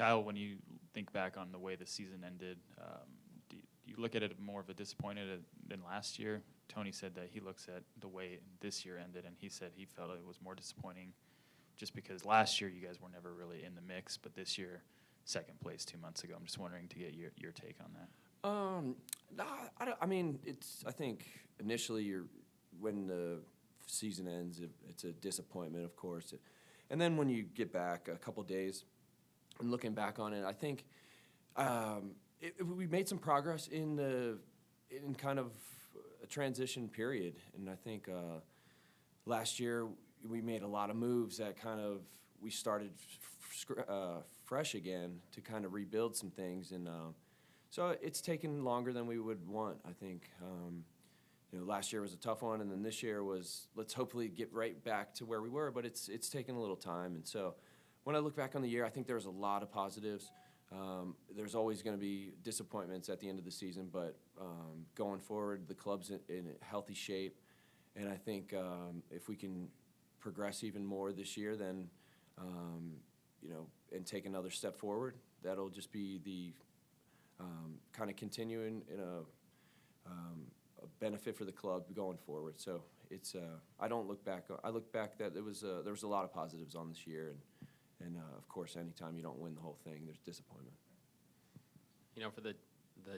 Kyle, when you think back on the way the season ended, do you look at it more of a disappointed than last year? Tony said that he looks at the way this year ended, and he said he felt it was more disappointing just because last year you guys were never really in the mix, but this year, second place 2 months ago. I'm just wondering to get your take on that. No, I mean, I think initially when the season ends, it's a disappointment, of course. And then when you get back a couple days and looking back on it, I think we made some progress in kind of a transition period. And I think last year we made a lot of moves that kind of we started fresh again to kind of rebuild some things. And so it's taken longer than we would want, I think. Last year was a tough one, and then this year was let's hopefully get right back to where we were, but it's taken a little time. And so when I look back on the year, I think there was a lot of positives. There's always going to be disappointments at the end of the season, but going forward, the club's in a healthy shape, and I think if we can progress even more this year, then and take another step forward, that'll just be the kind of continuing in a benefit for the club going forward. So it's I don't look back. I look back that there was a lot of positives on this year, and of course, anytime you don't win the whole thing, there's disappointment. For the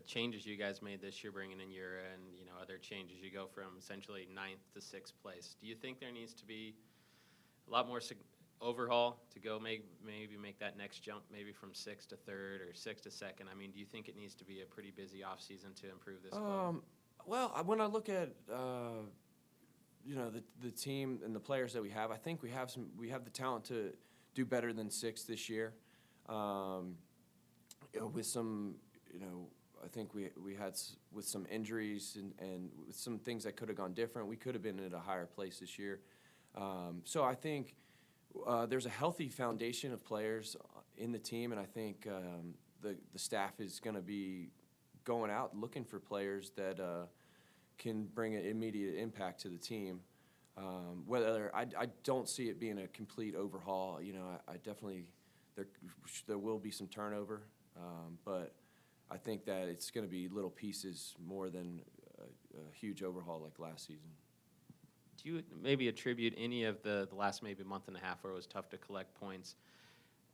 changes you guys made this year, bringing in Yura and other changes, you go from essentially 9th to 6th place. Do you think there needs to be a lot more overhaul to go maybe make that next jump, maybe from 6th to 3rd or 6th to 2nd? I mean, do you think it needs to be a pretty busy off season to improve this club? Well, when I look at the team and the players that we have, I think we have the talent to do better than 6th this year. With some, I think we had with some injuries and with some things that could have gone different, we could have been at a higher place this year. So I think there's a healthy foundation of players in the team, and I think the staff is going to be going out looking for players that can bring an immediate impact to the team. Whether I don't see it being a complete overhaul. I definitely there will be some turnover, but I think that it's going to be little pieces more than a huge overhaul like last season. Do you maybe attribute any of the last maybe month and a half where it was tough to collect points?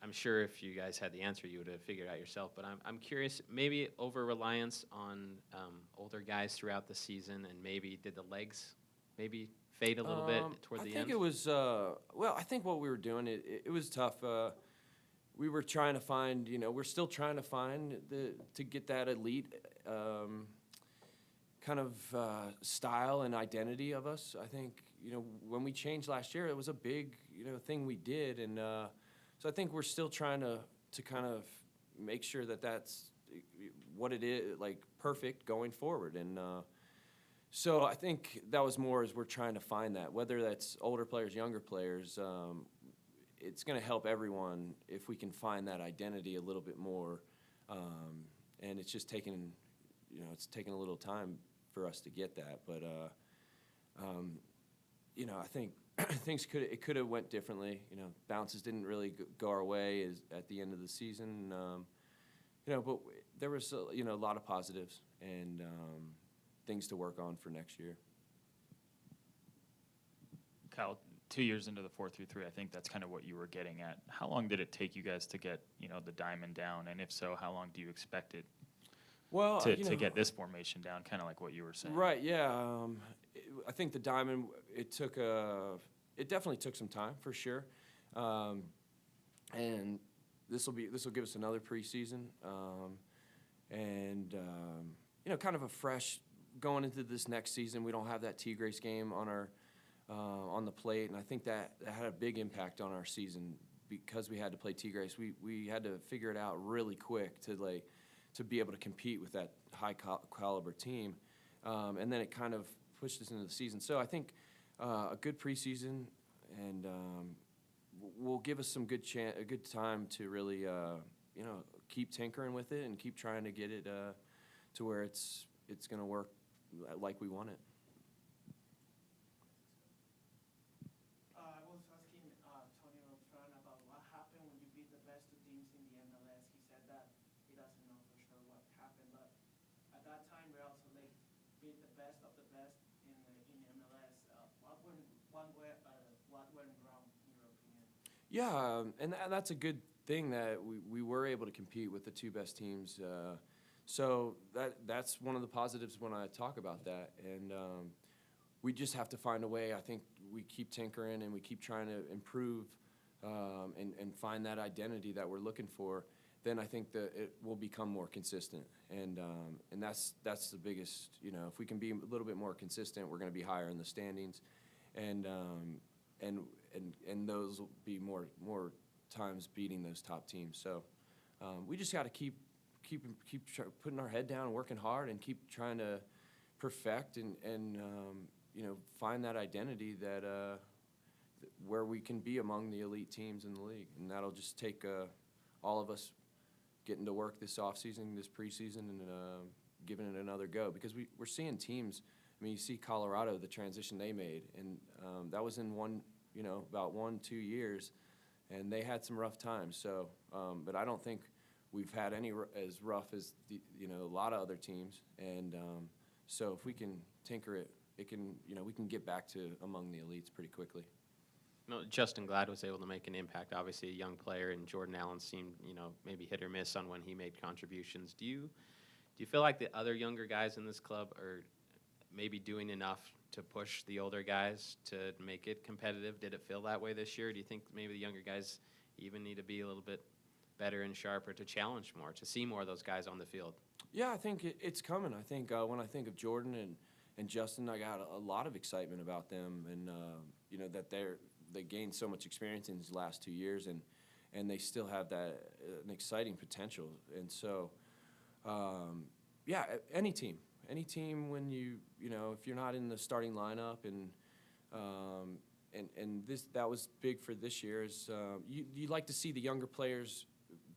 I'm sure if you guys had the answer, you would have figured it out yourself. But I'm curious, maybe over-reliance on older guys throughout the season, and maybe did the legs maybe fade a little bit toward the end? I think it was, I think what we were doing, it was tough. We were trying to find, we're still trying to find to get that elite kind of style and identity of us. I think, when we changed last year, it was a big, thing we did. And so I think we're still trying to kind of make sure that that's what it is, like perfect going forward. And so I think that was more as we're trying to find that, whether that's older players, younger players, it's going to help everyone if we can find that identity a little bit more. And it's just taking a little time for us to get that. But, I think things could have went differently. Bounces didn't really go our way at the end of the season. But there was a lot of positives and things to work on for next year. Kyle, 2 years into the 4-3-3, I think that's kind of what you were getting at. How long did it take you guys to get the diamond down, and if so, how long do you expect it to get this formation down? Kind of like what you were saying. Right. Yeah. I think the diamond it definitely took some time for sure, and this will give us another preseason, and kind of a fresh going into this next season. We don't have that Tigres game on the plate, and I think that had a big impact on our season because we had to play Tigres. We had to figure it out really quick to be able to compete with that high caliber team, and then it kind of pushed us into the season. So I think a good preseason and will give us some a good time to really keep tinkering with it and keep trying to get it to where it's going to work like we want it. I was asking Tony up front about what happened when you beat the best two teams in the MLS meet the best of the best in MLS. What went wrong in your opinion? Yeah, and that's a good thing that we were able to compete with the two best teams. So that's one of the positives when I talk about that. And we just have to find a way. I think we keep tinkering and we keep trying to improve and find that identity that we're looking for. Then I think that it will become more consistent. And that's the biggest. If we can be a little bit more consistent, we're going to be higher in the standings. And those will be more times beating those top teams. So we just got to keep putting our head down and working hard and keep trying to perfect and find that identity that where we can be among the elite teams in the league. And that'll just take all of us getting to work this offseason, this preseason, and giving it another go. Because we're seeing teams. I mean, you see Colorado, the transition they made, and that was in about 1-2 years, and they had some rough times. So, but I don't think we've had any as rough as a lot of other teams. And so if we can tinker it, we can get back to among the elites pretty quickly. Justin Glad was able to make an impact. Obviously, a young player, and Jordan Allen seemed, maybe hit or miss on when he made contributions. Do you feel like the other younger guys in this club are maybe doing enough to push the older guys to make it competitive? Did it feel that way this year? Do you think maybe the younger guys even need to be a little bit better and sharper to challenge more, to see more of those guys on the field? Yeah, I think it's coming. I think when I think of Jordan and Justin, I got a lot of excitement about them, and that they gained so much experience in these last 2 years, and they still have an exciting potential. And so, yeah, any team when if you're not in the starting lineup and that was big for this year is you like to see the younger players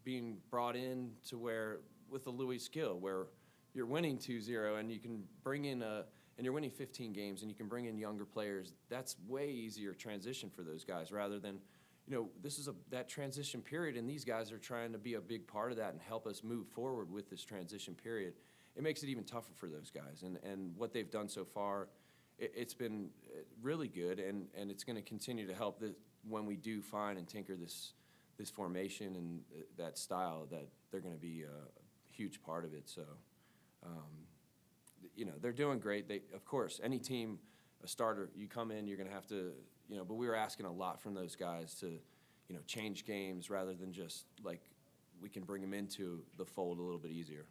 being brought in to where with the Louis skill where you're winning 2-0 and you can bring in and you're winning 15 games and you can bring in younger players. That's way easier transition for those guys rather than this is that transition period, and these guys are trying to be a big part of that and help us move forward with this transition period. It makes it even tougher for those guys, and what they've done so far, it's been really good, and it's going to continue to help when we do find and tinker this formation and that style, that they're going to be a huge part of it. So, they're doing great. Of course, any team, a starter, you come in, you're going to have to, but we were asking a lot from those guys to, change games rather than just like we can bring them into the fold a little bit easier.